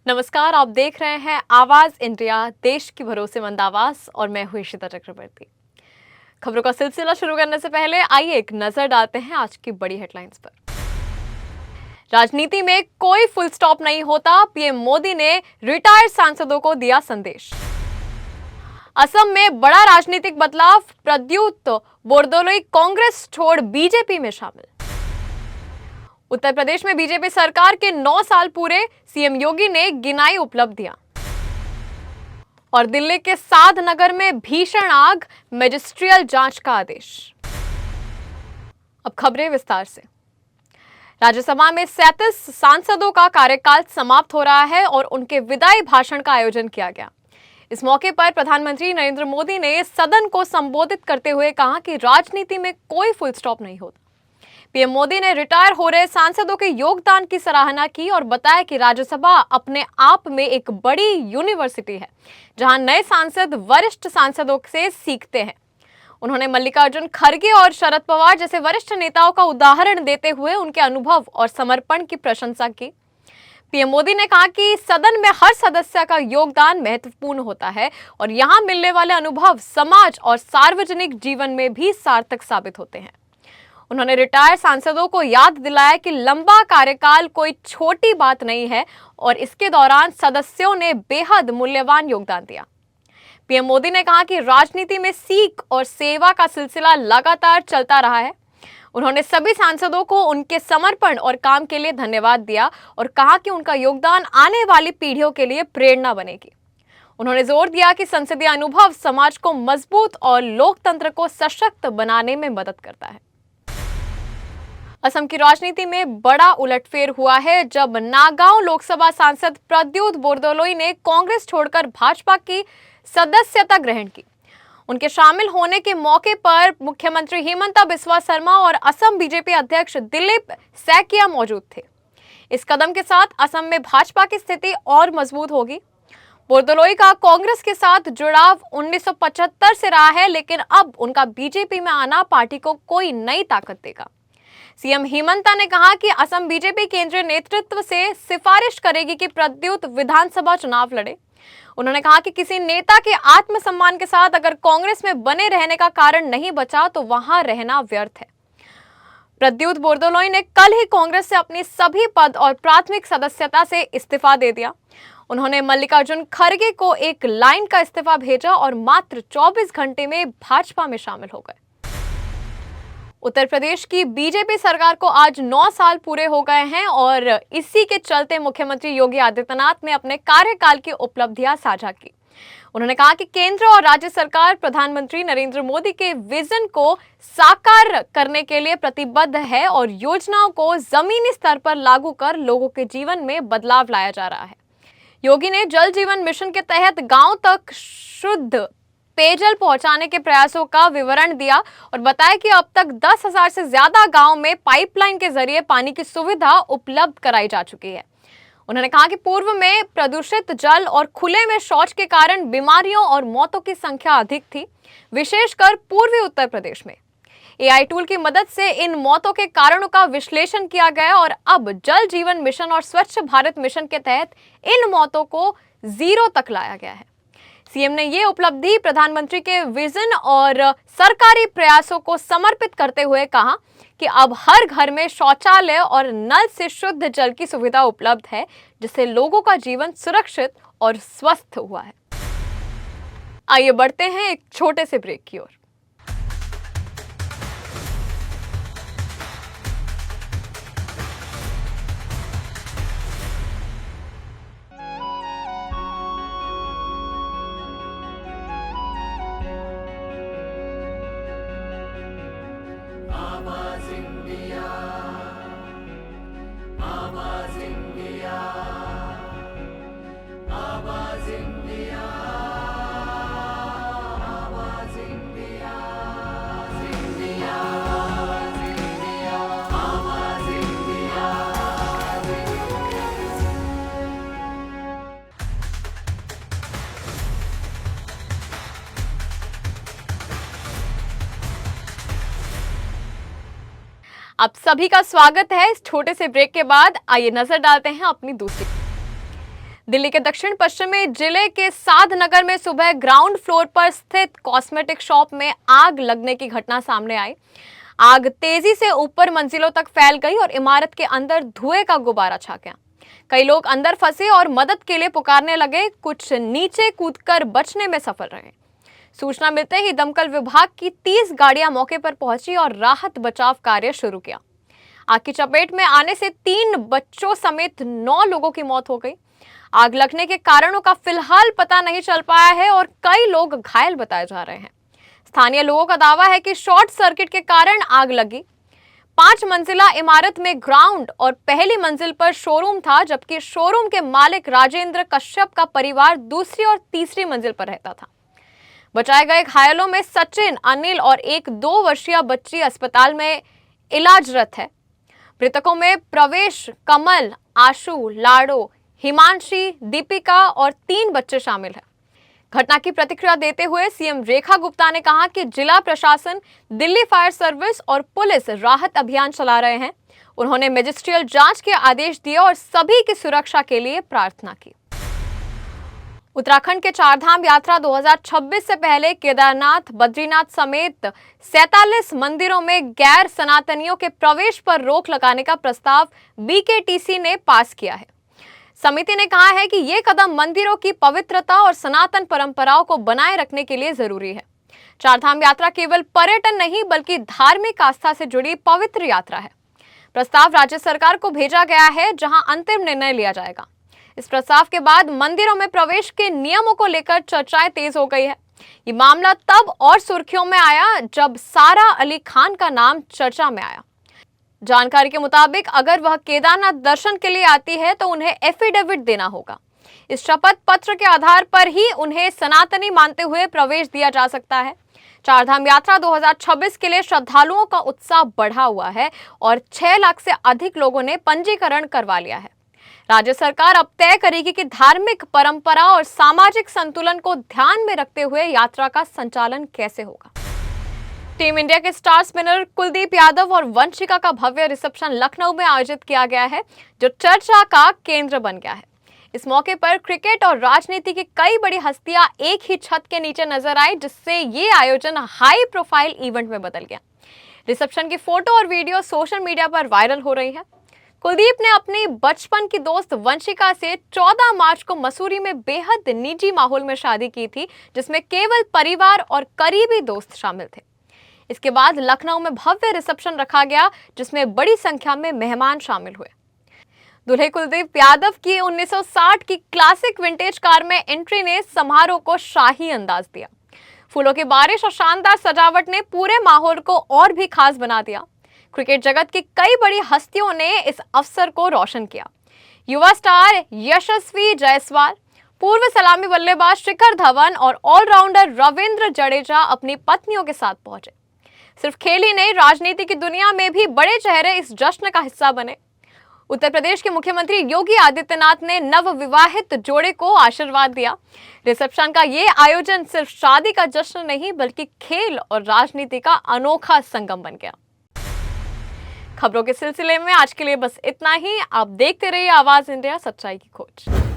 नमस्कार, आप देख रहे हैं आवाज इंडिया, देश की भरोसेमंद आवाज और मैं हूं इशिता चक्रवर्ती। खबरों का सिलसिला शुरू करने से पहले आइए एक नजर डालते हैं आज की बड़ी हेडलाइंस पर। राजनीति में कोई फुल स्टॉप नहीं होता, पीएम मोदी ने रिटायर्ड सांसदों को दिया संदेश। असम में बड़ा राजनीतिक बदलाव, प्रद्युत बोरदोलोई कांग्रेस छोड़ बीजेपी में शामिल। उत्तर प्रदेश में बीजेपी सरकार के 9 साल पूरे, सीएम योगी ने गिनाई उपलब्धियां। और दिल्ली के साध नगर में भीषण आग, मजिस्ट्रियल जांच का आदेश। अब खबरें विस्तार से। राज्यसभा में 37 सांसदों का कार्यकाल समाप्त हो रहा है और उनके विदाई भाषण का आयोजन किया गया। इस मौके पर प्रधानमंत्री नरेंद्र मोदी ने सदन को संबोधित करते हुए कहा कि राजनीति में कोई फुल स्टॉप नहीं होता। पीएम मोदी ने रिटायर हो रहे सांसदों के योगदान की सराहना की और बताया कि राज्यसभा अपने आप में एक बड़ी यूनिवर्सिटी है, जहां नए सांसद वरिष्ठ सांसदों से सीखते हैं। उन्होंने मल्लिकार्जुन खड़गे और शरद पवार जैसे वरिष्ठ नेताओं का उदाहरण देते हुए उनके अनुभव और समर्पण की प्रशंसा की। पीएम मोदी ने कहा कि सदन में हर सदस्य का योगदान महत्वपूर्ण होता है और यहां मिलने वाले अनुभव समाज और सार्वजनिक जीवन में भी सार्थक साबित होते हैं। उन्होंने रिटायर सांसदों को याद दिलाया कि लंबा कार्यकाल कोई छोटी बात नहीं है और इसके दौरान सदस्यों ने बेहद मूल्यवान योगदान दिया। पीएम मोदी ने कहा कि राजनीति में सीख और सेवा का सिलसिला लगातार चलता रहा है। उन्होंने सभी सांसदों को उनके समर्पण और काम के लिए धन्यवाद दिया और कहा कि उनका योगदान आने वाली पीढ़ियों के लिए प्रेरणा बनेगी। उन्होंने जोर दिया कि संसदीय अनुभव समाज को मजबूत और लोकतंत्र को सशक्त बनाने में मदद करता है। असम की राजनीति में बड़ा उलटफेर हुआ है जब नागांव लोकसभा सांसद प्रद्युत बोरदोलोई ने कांग्रेस छोड़कर भाजपा की सदस्यता ग्रहण की। उनके शामिल होने के मौके पर मुख्यमंत्री हिमंता बिस्वा शर्मा और असम बीजेपी अध्यक्ष दिलीप सैकिया मौजूद थे। इस कदम के साथ असम में भाजपा की स्थिति और मजबूत होगी। बोरदोलोई का कांग्रेस के साथ जुड़ाव 1975 से रहा है, लेकिन अब उनका बीजेपी में आना पार्टी को कोई नई ताकत देगा। सीएम हिमंता ने कहा कि असम बीजेपी केंद्रीय नेतृत्व से सिफारिश करेगी कि प्रद्युत विधानसभा चुनाव लड़े। उन्होंने कहा कि किसी नेता के आत्मसम्मान के साथ अगर कांग्रेस में बने रहने का कारण नहीं बचा तो वहां रहना व्यर्थ है। प्रद्युत बोरदोलोई ने कल ही कांग्रेस से अपनी सभी पद और प्राथमिक सदस्यता से इस्तीफा दे दिया। उन्होंने मल्लिकार्जुन खड़गे को एक लाइन का इस्तीफा भेजा और मात्र 24 घंटे में भाजपा में शामिल हो गए। उत्तर प्रदेश की बीजेपी सरकार को आज 9 साल पूरे हो गए हैं और इसी के चलते मुख्यमंत्री योगी आदित्यनाथ ने अपने कार्यकाल की उपलब्धियां साझा की। उन्होंने कहा कि केंद्र और राज्य सरकार प्रधानमंत्री नरेंद्र मोदी के विजन को साकार करने के लिए प्रतिबद्ध है और योजनाओं को जमीनी स्तर पर लागू कर लोगों के जीवन में बदलाव लाया जा रहा है। योगी ने जल जीवन मिशन के तहत गांव तक शुद्ध पेयजल पहुंचाने के प्रयासों का विवरण दिया और बताया कि अब तक 10,000 से ज्यादा गांव में पाइपलाइन के जरिए पानी की सुविधा उपलब्ध कराई जा चुकी है। उन्होंने कहा कि पूर्व में प्रदूषित जल और खुले में शौच के कारण बीमारियों और मौतों की संख्या अधिक थी, विशेषकर पूर्वी उत्तर प्रदेश में। एआई टूल की मदद से इन मौतों के कारणों का विश्लेषण किया गया और अब जल जीवन मिशन और स्वच्छ भारत मिशन के तहत इन मौतों को 0 तक लाया गया है। सीएम ने ये उपलब्धि प्रधानमंत्री के विजन और सरकारी प्रयासों को समर्पित करते हुए कहा कि अब हर घर में शौचालय और नल से शुद्ध जल की सुविधा उपलब्ध है, जिससे लोगों का जीवन सुरक्षित और स्वस्थ हुआ है। आइए बढ़ते हैं एक छोटे से ब्रेक की ओर। आप सभी का स्वागत है इस छोटे से ब्रेक के बाद। आइए नजर डालते हैं अपनी दूसरी। दिल्ली के दक्षिण पश्चिमी जिले के साधनगर में सुबह ग्राउंड फ्लोर पर स्थित कॉस्मेटिक शॉप में आग लगने की घटना सामने आई। आग तेजी से ऊपर मंजिलों तक फैल गई और इमारत के अंदर धुएं का गुब्बारा छा गया। कई लोग अंदर फंसे और मदद के लिए पुकारने लगे, कुछ नीचे कूदकर बचने में सफल रहे। सूचना मिलते ही दमकल विभाग की 30 गाड़ियां मौके पर पहुंची और राहत बचाव कार्य शुरू किया। आग की चपेट में आने से 3 बच्चों समेत 9 लोगों की मौत हो गई। आग लगने के कारणों का फिलहाल पता नहीं चल पाया है और कई लोग घायल बताए जा रहे हैं। स्थानीय लोगों का दावा है कि शॉर्ट सर्किट के कारण आग लगी। 5 मंजिला इमारत में ग्राउंड और पहली मंजिल पर शोरूम था, जबकि शोरूम के मालिक राजेंद्र कश्यप का परिवार दूसरी और तीसरी मंजिल पर रहता था। बचाए गए घायलों में सचिन, अनिल और एक 2 वर्षीय बच्ची अस्पताल में इलाजरत है। मृतकों में प्रवेश, कमल, आशु, लाडो, हिमांशी, दीपिका और 3 बच्चे शामिल हैं। घटना की प्रतिक्रिया देते हुए सीएम रेखा गुप्ता ने कहा कि जिला प्रशासन, दिल्ली फायर सर्विस और पुलिस राहत अभियान चला रहे हैं। उन्होंने मजिस्ट्रियल जांच के आदेश दिए और सभी की सुरक्षा के लिए प्रार्थना की। उत्तराखंड के चारधाम यात्रा 2026 से पहले केदारनाथ, बद्रीनाथ समेत 47 मंदिरों में गैर सनातनियों के प्रवेश पर रोक लगाने का प्रस्ताव बीकेटीसी ने पास किया है। समिति ने कहा है कि ये कदम मंदिरों की पवित्रता और सनातन परंपराओं को बनाए रखने के लिए जरूरी है। चारधाम यात्रा केवल पर्यटन नहीं बल्कि धार्मिक आस्था से जुड़ी पवित्र यात्रा है। प्रस्ताव राज्य सरकार को भेजा गया है, जहां अंतिम निर्णय लिया जाएगा। इस प्रस्ताव के बाद मंदिरों में प्रवेश के नियमों को लेकर चर्चाएं तेज हो गई है। ये मामला तब और सुर्खियों में आया जब सारा अली खान का नाम चर्चा में आया। जानकारी के मुताबिक अगर वह केदारनाथ दर्शन के लिए आती है तो उन्हें एफिडेविट देना होगा। इस शपथ पत्र के आधार पर ही उन्हें सनातनी मानते हुए प्रवेश दिया जा सकता है। चारधाम यात्रा 2026 के लिए श्रद्धालुओं का उत्साह बढ़ा हुआ है और 6 लाख से अधिक लोगों ने पंजीकरण करवा लिया है। राज्य सरकार अब तय करेगी कि धार्मिक परंपरा और सामाजिक संतुलन को ध्यान में रखते हुए यात्रा का संचालन कैसे होगा। टीम इंडिया के स्टार स्पिनर कुलदीप यादव और वंशिका का भव्य रिसेप्शन लखनऊ में आयोजित किया गया है, जो चर्चा का केंद्र बन गया है। इस मौके पर क्रिकेट और राजनीति की कई बड़ी हस्तियां एक ही छत के नीचे नजर आई, जिससे ये आयोजन हाई प्रोफाइल इवेंट में बदल गया। रिसेप्शन की फोटो और वीडियो सोशल मीडिया पर वायरल हो रही है। कुलदीप ने अपनी बचपन की दोस्त वंशिका से 14 मार्च को मसूरी में बेहद निजी माहौल में शादी की थी, जिसमें केवल परिवार और करीबी दोस्त शामिल थे। इसके बाद लखनऊ में भव्य रिसेप्शन रखा गया, जिसमें बड़ी संख्या में मेहमान शामिल हुए। दूल्हे कुलदीप यादव की 1960 की क्लासिक विंटेज कार में एंट्री ने समारोह को शाही अंदाज दिया। फूलों की बारिश और शानदार सजावट ने पूरे माहौल को और भी खास बना दिया। क्रिकेट जगत की कई बड़ी हस्तियों ने इस अवसर को रोशन किया। युवा स्टार यशस्वी जायसवाल, पूर्व सलामी बल्लेबाज शिखर धवन और ऑलराउंडर रविंद्र जडेजा अपनी पत्नियों के साथ पहुंचे। सिर्फ खेल ही नहीं, राजनीति की दुनिया में भी बड़े चेहरे इस जश्न का हिस्सा बने। उत्तर प्रदेश के मुख्यमंत्री योगी आदित्यनाथ ने नवविवाहित जोड़े को आशीर्वाद दिया। रिसेप्शन का ये आयोजन सिर्फ शादी का जश्न नहीं बल्कि खेल और राजनीति का अनोखा संगम बन गया। खबरों के सिलसिले में आज के लिए बस इतना ही। आप देखते रहिए आवाज इंडिया, सच्चाई की खोज।